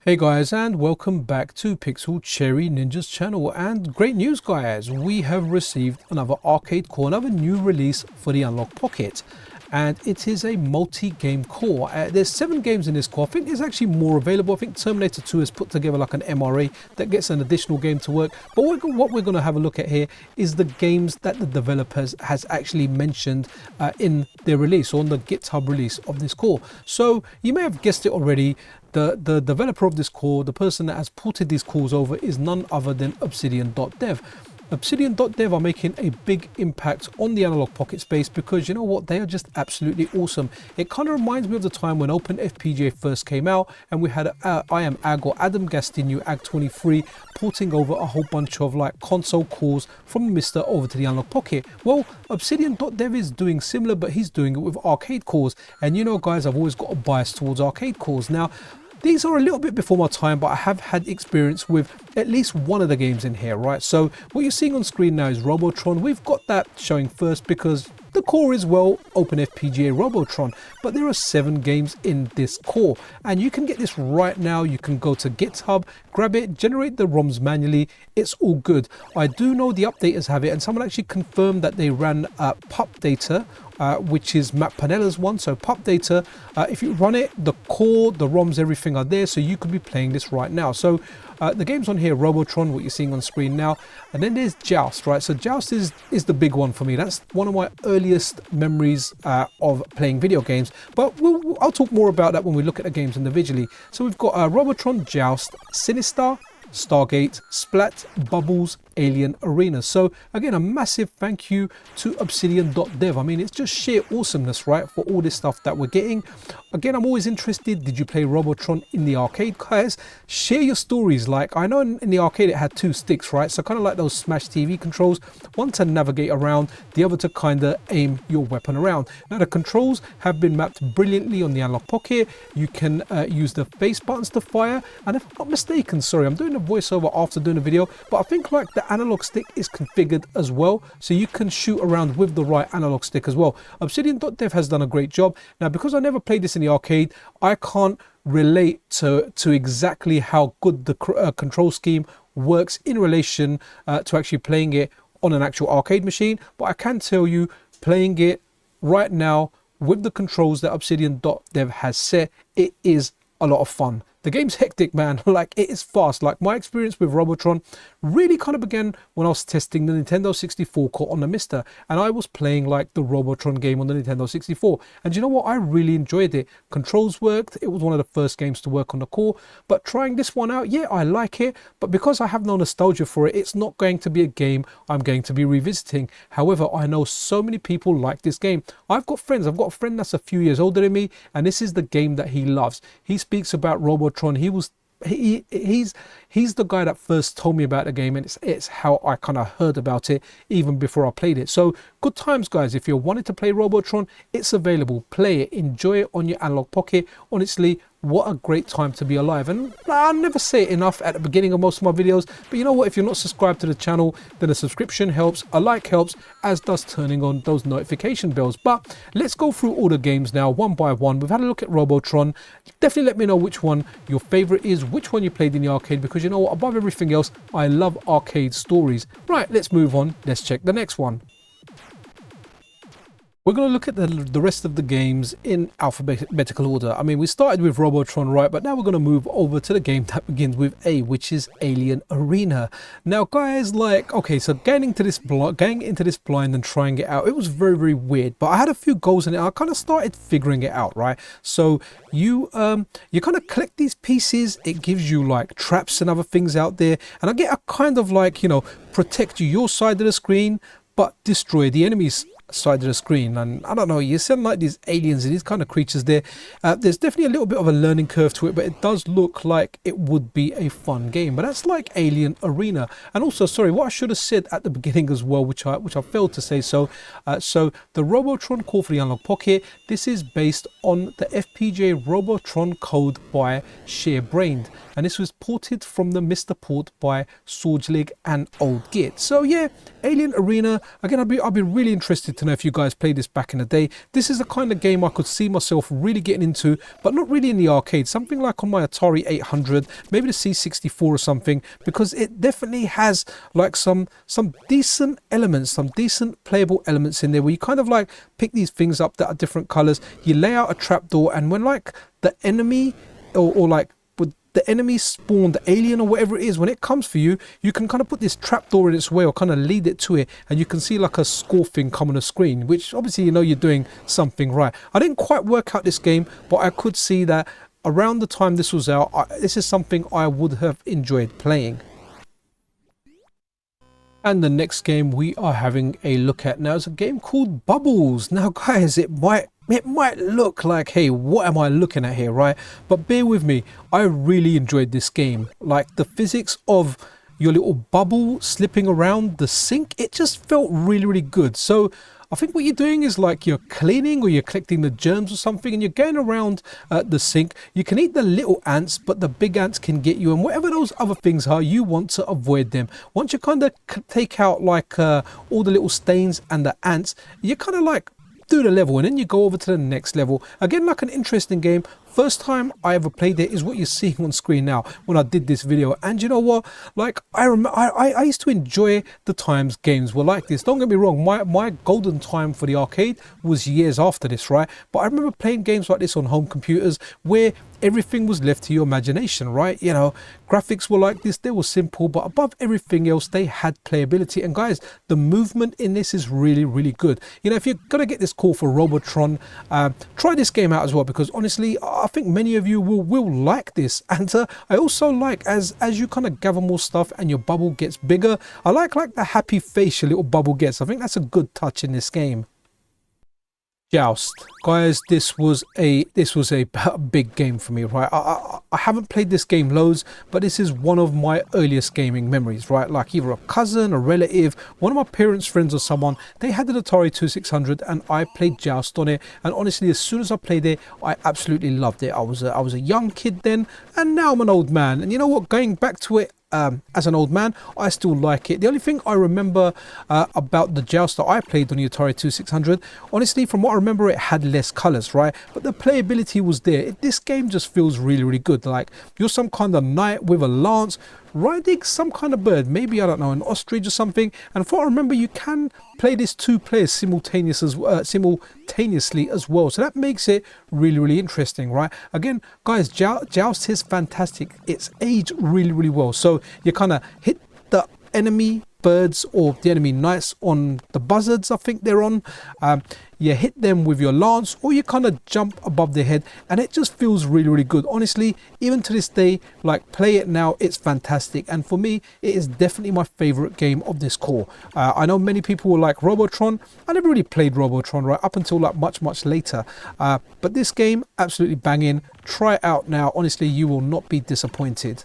Hey guys, and welcome back to Pixel Cherry Ninja's channel. And great news guys, we have received another arcade core, another new release for the Analogue Pocket, and it is a multi-game core. There's 7 games in this core. I think there's actually more available. I think Terminator 2 has put together like an MRA that gets an additional game to work. But what we're going to have a look at here is the games that the developers has actually mentioned in their release, or on the GitHub release of this core. So you may have guessed it already. The developer of this core, the person that has ported these cores over, is none other than obsidian-dot-dev. Obsidian-dot-dev are making a big impact on the Analogue Pocket space because you know what, they are just absolutely awesome. It kind of reminds me of the time when OpenFPGA first came out and we had I Am Ag, or Adam Gastignou Ag23, porting over a whole bunch of like console cores from Mister over to the Analogue Pocket. Well, obsidian-dot-dev is doing similar, but he's doing it with arcade cores. And you know guys, I've always got a bias towards arcade cores. Now, these are a little bit before my time, but I have had experience with at least one of the games in here, right? So what you're seeing on screen now is Robotron. We've got that showing first because the core is, well, OpenFPGA Robotron, but there are 7 games in this core, and you can get this right now. You can go to GitHub, grab it, generate the ROMs manually. It's all good. I do know the updaters have it, and someone actually confirmed that they ran pup data, which is Matt Panella's one. So pup data, if you run it, the core, the ROMs, everything are there, so you could be playing this right now. So the games on here, Robotron, what you're seeing on screen now, and then there's Joust, right? So Joust is the big one for me. That's one of my earliest memories of playing video games, but I'll talk more about that when we look at the games individually. So we've got Robotron, Joust, Sinistar, Stargate, Splat, Bubbles, Alien Arena. So again, a massive thank you to obsidian-dot-dev. I mean, it's just sheer awesomeness, right, for all this stuff that we're getting. Again, I'm always interested, did you play Robotron in the arcade? Guys, share your stories. Like, I know in the arcade it had 2 sticks, right? So kind of like those Smash TV controls, one to navigate around, the other to kind of aim your weapon around. Now the controls have been mapped brilliantly on the Analogue Pocket. You can use the face buttons to fire, and if I'm not mistaken, sorry, I'm doing a voiceover after doing the video, but I think like the analog stick is configured as well, so you can shoot around with the right analog stick as well. Obsidian-dot-dev has done a great job. Now, because I never played this in the arcade, I can't relate to exactly how good the control scheme works in relation to actually playing it on an actual arcade machine, but I can tell you, playing it right now with the controls that obsidian-dot-dev has set, it is a lot of fun. The game's hectic, man. Like, it is fast. Like, my experience with Robotron really kind of began when I was testing the Nintendo 64 core on the Mister, and I was playing like the Robotron game on the Nintendo 64. And you know what? I really enjoyed it. Controls worked. It was one of the first games to work on the core. But trying this one out, yeah, I like it. But because I have no nostalgia for it, it's not going to be a game I'm going to be revisiting. However, I know so many people like this game. I've got friends. I've got a friend that's a few years older than me, and this is the game that he loves. He speaks about Robotron. He's the guy that first told me about the game, and it's how I kind of heard about it even before I played it. So good times guys. If you're wanting to play Robotron, it's available. Play it, enjoy it on your Analogue Pocket. Honestly, what a great time to be alive. And I never say it enough at the beginning of most of my videos, but you know what, if you're not subscribed to the channel, then a subscription helps, a like helps, as does turning on those notification bells. But let's go through all the games now one by one. We've had a look at Robotron. Definitely let me know which one your favorite is, which one you played in the arcade, because you know what, above everything else, I love arcade stories. Right, let's move on. Let's check the next one. We're going to look at the rest of the games in alphabetical order. I mean, we started with Robotron, right? But now we're going to move over to the game that begins with A, which is Alien Arena. Now, guys, like, okay, so getting into this blind and trying it out, it was very, very weird. But I had a few goals in it. I kind of started figuring it out, right? So you kind of collect these pieces. It gives you like traps and other things out there. And I get a kind of like, you know, protect your side of the screen, but destroy the enemy's side of the screen. And I don't know, you sound like these aliens and these kind of creatures there. There's definitely a little bit of a learning curve to it, but it does look like it would be a fun game. But that's like Alien Arena. And also, sorry, what I should have said at the beginning as well, which I failed to say. So so the Robotron core for the Analogue Pocket, this is based on the FPGA Robotron code by ShareBrained, and this was ported from the Mister port by Sorgelig and Old Git. So yeah, Alien Arena, again, I'd be really interested to know if you guys played this back in the day. This is the kind of game I could see myself really getting into, but not really in the arcade. Something like on my Atari 800, maybe the C64 or something, because it definitely has like some decent elements, some decent playable elements in there, where you kind of like pick these things up that are different colors. You lay out a trapdoor, and when like the enemy or like the enemy spawned alien or whatever it is, when it comes for you, you can kind of put this trapdoor in its way or kind of lead it to it, and you can see like a score thing come on the screen, which obviously you know you're doing something right. I didn't quite work out this game, but I could see that around the time this was out, this is something I would have enjoyed playing. And the next game we are having a look at now is a game called Bubbles. Now guys, it might look like, hey, what am I looking at here, right? But bear with me, I really enjoyed this game. Like the physics of your little bubble slipping around the sink, it just felt really good. So I think what you're doing is like you're cleaning or you're collecting the germs or something, and you're going around the sink. You can eat the little ants, but the big ants can get you, and whatever those other things are, you want to avoid them. Once you kind of take out like all the little stains and the ants, you kind of like do the level, and then you go over to the next level. Again, like an interesting game. First time I ever played it is what you're seeing on screen now when I did this video. And you know what, like I used to enjoy the times games were like this. Don't get me wrong, my golden time for the arcade was years after this, right? But I remember playing games like this on home computers where everything was left to your imagination, right? You know, graphics were like this, they were simple, but above everything else they had playability. And guys, the movement in this is really good. You know, if you're gonna get this call for Robotron, try this game out as well, because honestly I think many of you will like this. And I also like as you kind of gather more stuff and your bubble gets bigger, I like the happy face your little bubble gets. I think that's a good touch in this game. Joust, guys, this was a big game for me, right? I haven't played this game loads, but this is one of my earliest gaming memories, right? Like either a cousin, a relative, one of my parents' friends or someone, they had an Atari 2600 and I played Joust on it, and honestly as soon as I played it I absolutely loved it. I was a young kid then, and now I'm an old man, and you know what, going back to it as an old man, I still like it. The only thing I remember about the Joust that I played on the Atari 2600, honestly, from what I remember, it had less colors, right? But the playability was there. This game just feels really good. Like you're some kind of knight with a lance riding some kind of bird, maybe, I don't know, an ostrich or something. And from what I remember, you can play this two players simultaneously as well, so that makes it really interesting, right? Again guys, Joust is fantastic. It's aged really well. So you kind of hit the enemy birds or the enemy knights on the buzzards, I think they're on. You hit them with your lance, or you kind of jump above their head, and it just feels really good. Honestly, even to this day, like play it now, it's fantastic. And for me, it is definitely my favorite game of this core. I know many people will like Robotron. I never really played Robotron right up until like much later, but this game, absolutely banging. Try it out now. Honestly, you will not be disappointed.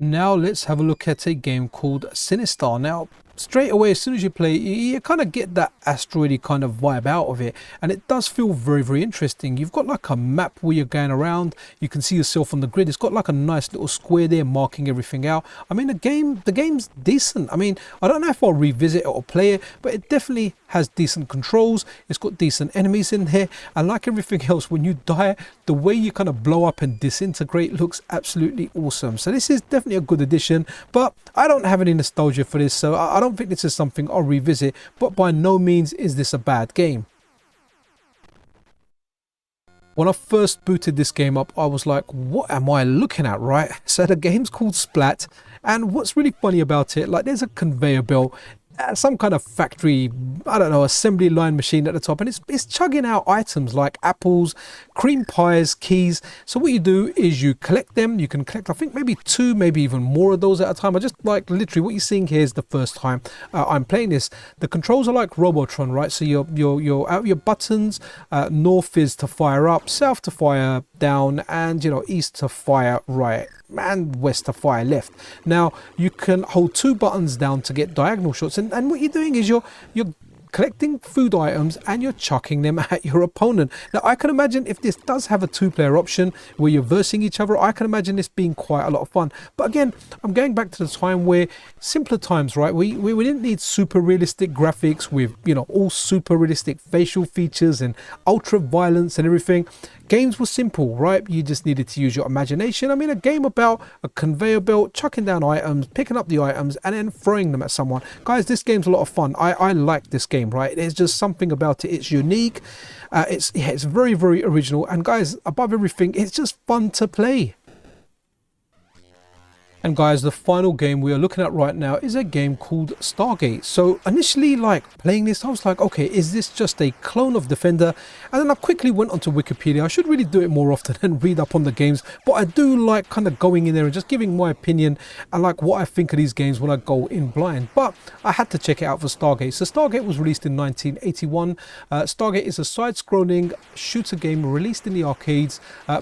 Now let's have a look at a game called Sinistar. Now straight away, as soon as you play, you kind of get that asteroidy kind of vibe out of it, and it does feel very interesting. You've got like a map where you're going around, you can see yourself on the grid. It's got like a nice little square there marking everything out. I mean, the game's decent. I mean, I don't know if I'll revisit it or play it, but it definitely has decent controls. It's got decent enemies in here, and like everything else, when you die, the way you kind of blow up and disintegrate looks absolutely awesome. So this is definitely a good addition, but I don't have any nostalgia for this, so I don't think this is something I'll revisit, but by no means is this a bad game. When I first booted this game up, I was like, what am I looking at, right? So the game's called Splat, and what's really funny about it, like there's a conveyor belt, some kind of factory, I don't know, assembly line machine at the top, and it's chugging out items like apples, cream pies, keys. So what you do is you collect them. You can collect, I think, maybe two, maybe even more of those at a time. I just like literally what you're seeing here is the first time I'm playing this. The controls are like Robotron, right? So you're out your buttons. North is to fire up, south to fire down, and you know, east to fire right, and west to fire left. Now you can hold two buttons down to get diagonal shots, and what you're doing is you're collecting food items and you're chucking them at your opponent. Now I can imagine if this does have a 2-player option where you're versing each other, I can imagine this being quite a lot of fun. But again, I'm going back to the time where simpler times, right? We didn't need super realistic graphics with, you know, all super realistic facial features and ultra violence and everything. Games were simple, right? You just needed to use your imagination. I mean, a game about a conveyor belt, chucking down items, picking up the items, and then throwing them at someone. Guys, this game's a lot of fun. I like this game, right? There's just something about it. It's unique. It's very, very original. And guys, above everything, it's just fun to play. And guys, the final game we are looking at right now is a game called Stargate. So initially, like playing this, I was like, okay, is this just a clone of Defender? And then I quickly went onto Wikipedia. I should really do it more often and read up on the games, but I do like kind of going in there and just giving my opinion and like what I think of these games when I go in blind. But I had to check it out for Stargate. So Stargate was released in 1981. Stargate is a side-scrolling shooter game released in the arcades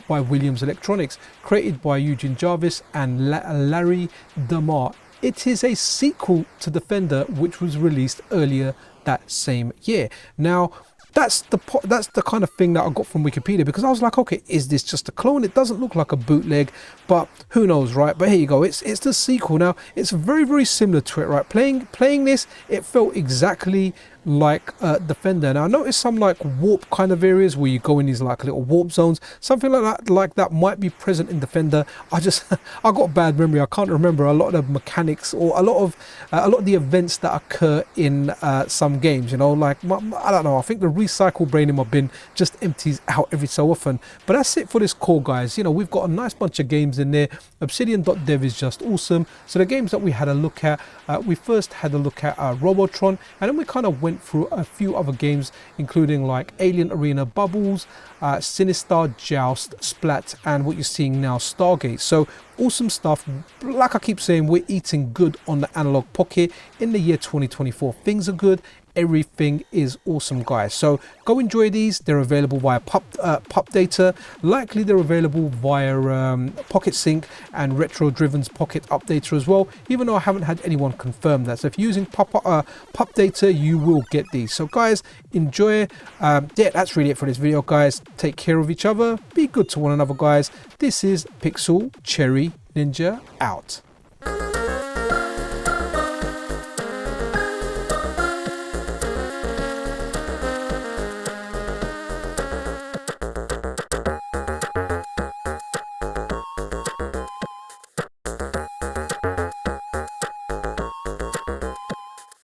by Williams Electronics, created by Eugene, Jarvis and Larry DeMar. It is a sequel to Defender, which was released earlier that same year. Now, that's the kind of thing that I got from Wikipedia, because I was like, okay, is this just a clone? It doesn't look like a bootleg, but who knows, right? But here you go, it's the sequel. Now, it's very, very similar to it, right? Playing this, it felt exactly like Defender. Now I noticed some like warp kind of areas where you go in these like little warp zones, something like that might be present in Defender. I got a bad memory. I can't remember a lot of the mechanics or a lot of the events that occur in some games, you know, like I don't know, I think the recycle brain in my bin just empties out every so often. But that's it for this call, guys. You know, we've got a nice bunch of games in there. Obsidian-dot-dev is just awesome. So the games that we had a look at, we first had a look at Robotron, and then we kind of went through a few other games, including like Alien Arena Bubbles, Sinistar, Joust, Splat, and what you're seeing now, Stargate. So awesome stuff. Like I keep saying, we're eating good on the Analogue Pocket in the year 2024. Things are good. Everything is awesome, guys. So go enjoy these. They're available via pup data. Likely they're available via Pocket Sync and Retro Driven's Pocket Updater as well, even though I haven't had anyone confirm that. So if you're using pup data, you will get these. So guys, enjoy. Yeah, that's really it for this video, guys. Take care of each other. Be good to one another, guys. This is Pixel Cherry Ninja out.